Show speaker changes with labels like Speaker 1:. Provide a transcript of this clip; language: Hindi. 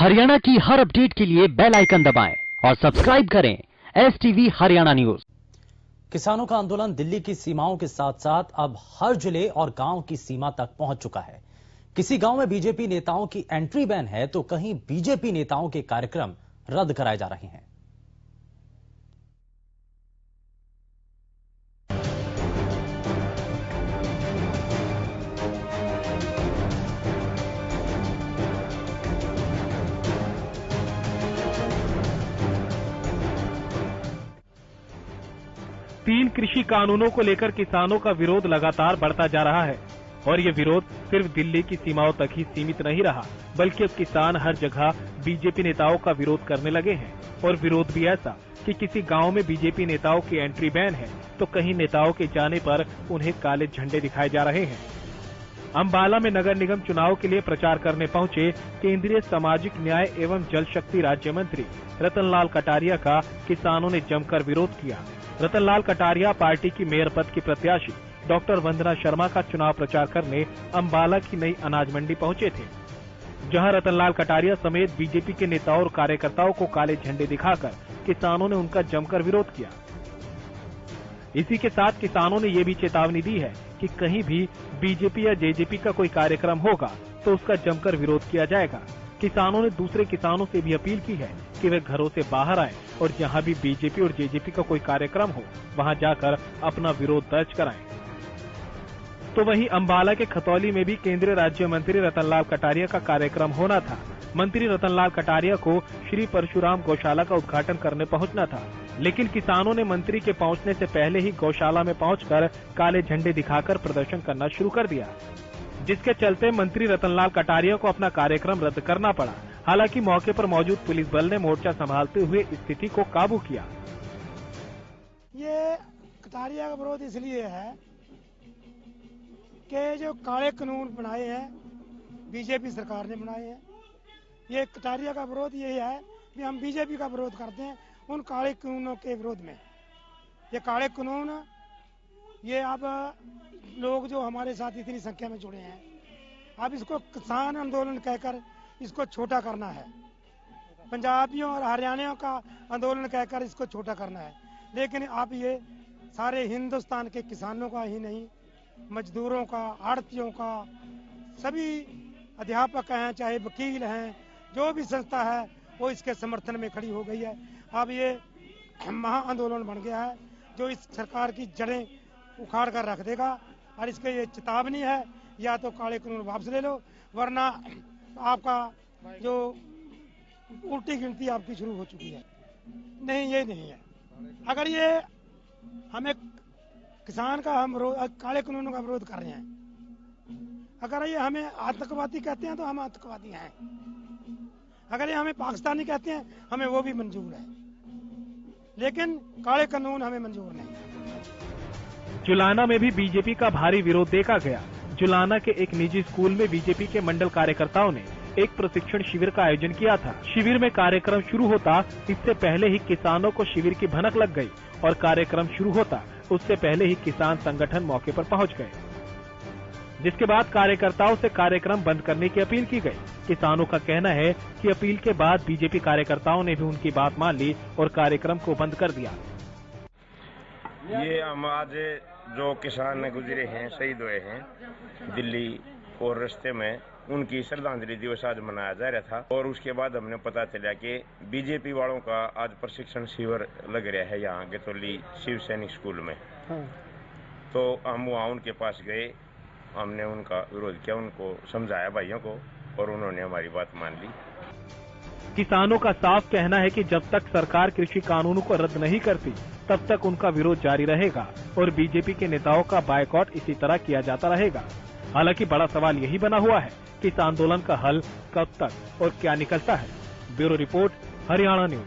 Speaker 1: हरियाणा की हर अपडेट के लिए बेल आइकन दबाएं और सब्सक्राइब करें STV हरियाणा न्यूज।
Speaker 2: किसानों का आंदोलन दिल्ली की सीमाओं के साथ साथ अब हर जिले और गांव की सीमा तक पहुंच चुका है। किसी गांव में बीजेपी नेताओं की एंट्री बैन है तो कहीं बीजेपी नेताओं के कार्यक्रम रद्द कराए जा रहे हैं।
Speaker 3: 3 कृषि कानूनों को लेकर किसानों का विरोध लगातार बढ़ता जा रहा है और ये विरोध सिर्फ दिल्ली की सीमाओं तक ही सीमित नहीं रहा, बल्कि अब किसान हर जगह बीजेपी नेताओं का विरोध करने लगे हैं। और विरोध भी ऐसा कि किसी गांव में बीजेपी नेताओं की एंट्री बैन है तो कहीं नेताओं के जाने पर उन्हें काले झंडे दिखाए जा रहे हैं। अंबाला में नगर निगम चुनाव के लिए प्रचार करने पहुंचे केंद्रीय सामाजिक न्याय एवं जल शक्ति राज्य मंत्री रतनलाल कटारिया का किसानों ने जमकर विरोध किया। रतनलाल कटारिया पार्टी की मेयर पद की प्रत्याशी डॉक्टर वंदना शर्मा का चुनाव प्रचार करने अंबाला की नई अनाज मंडी पहुंचे थे, जहां रतनलाल कटारिया समेत बीजेपी के नेताओं और कार्यकर्ताओं को काले झंडे दिखाकर किसानों ने उनका जमकर विरोध किया। इसी के साथ किसानों ने ये भी चेतावनी दी है कि कहीं भी बीजेपी या जेजेपी का कोई कार्यक्रम होगा तो उसका जमकर विरोध किया जाएगा। किसानों ने दूसरे किसानों से भी अपील की है कि वे घरों से बाहर आएं और जहां भी बीजेपी और जेजेपी का कोई कार्यक्रम हो वहां जाकर अपना विरोध दर्ज कराएं। तो वहीं अंबाला के खतौली में भी केंद्रीय राज्य मंत्री रतनलाल कटारिया का कार्यक्रम होना था। मंत्री रतनलाल कटारिया को श्री परशुराम गौशाला का उद्घाटन करने पहुंचना था, लेकिन किसानों ने मंत्री के पहुंचने से पहले ही गौशाला में पहुंचकर काले झंडे दिखाकर प्रदर्शन करना शुरू कर दिया, जिसके चलते मंत्री रतनलाल कटारिया को अपना कार्यक्रम रद्द करना पड़ा। हालांकि मौके पर मौजूद पुलिस बल ने मोर्चा संभालते हुए स्थिति को काबू किया।
Speaker 4: ये कटारिया का विरोध इसलिए है कि जो काले कानून बनाए हैं बीजेपी सरकार ने बनाए हैं, ये कटारिया का विरोध यही है कि हम बीजेपी का विरोध करते हैं उन काले कानूनों के विरोध में। ये काले कानून ये अब लोग जो हमारे साथ इतनी संख्या में जुड़े हैं, अब इसको किसान आंदोलन कहकर इसको छोटा करना है, पंजाबियों और हरियाणियों का आंदोलन कहकर इसको छोटा करना है। लेकिन अब ये सारे हिंदुस्तान के किसानों का ही नहीं, मजदूरों का, आड़तियों का, सभी अध्यापक हैं, चाहे वकील हैं, जो भी संस्था है वो इसके समर्थन में खड़ी हो गई है। अब ये महा आंदोलन बन गया है जो इस सरकार की जड़ें उखाड़ कर रख देगा। और इसके ये चेतावनी है, या तो काले कानून वापस ले लो वरना आपका जो उल्टी गिनती आपकी शुरू हो चुकी है। नहीं, ये नहीं है। अगर ये हमें किसान का हम काले कानूनों का विरोध कर रहे हैं, अगर ये हमें आतंकवादी कहते हैं तो हम आतंकवादी हैं, अगर ये हमें पाकिस्तानी कहते हैं हमें वो भी मंजूर है, लेकिन काले कानून हमें मंजूर नहीं।
Speaker 3: जुलाना में भी बीजेपी का भारी विरोध देखा गया। जुलाना के एक निजी स्कूल में बीजेपी के मंडल कार्यकर्ताओं ने एक प्रशिक्षण शिविर का आयोजन किया था। शिविर में कार्यक्रम शुरू होता इससे पहले ही किसानों को शिविर की भनक लग गई और कार्यक्रम शुरू होता उससे पहले ही किसान संगठन मौके पर पहुंच गए, जिसके बाद कार्यकर्ताओं से कार्यक्रम बंद करने की अपील की गई। किसानों का कहना है कि अपील के बाद बीजेपी कार्यकर्ताओं ने भी उनकी बात मान ली और कार्यक्रम को बंद कर दिया।
Speaker 5: ये हम आज जो किसान गुजरे हैं, शहीद हुए हैं दिल्ली और रास्ते में, उनकी श्रद्धांजलि दिवस आज मनाया जा रहा था। और उसके बाद हमने पता चला कि बीजेपी वालों का आज प्रशिक्षण शिविर लग रहा है यहाँ गतौली शिव सैनिक स्कूल में। तो हम वहाँ उनके पास गए, हमने उनका विरोध किया, उनको समझाया भाइयों को, और उन्होंने हमारी बात मान ली।
Speaker 3: किसानों का साफ कहना है कि जब तक सरकार कृषि कानूनों को रद्द नहीं करती तब तक उनका विरोध जारी रहेगा और बीजेपी के नेताओं का बायकॉट इसी तरह किया जाता रहेगा। हालांकि बड़ा सवाल यही बना हुआ है कि इस आंदोलन का हल कब तक और क्या निकलता है। Bureau report, Haryana news.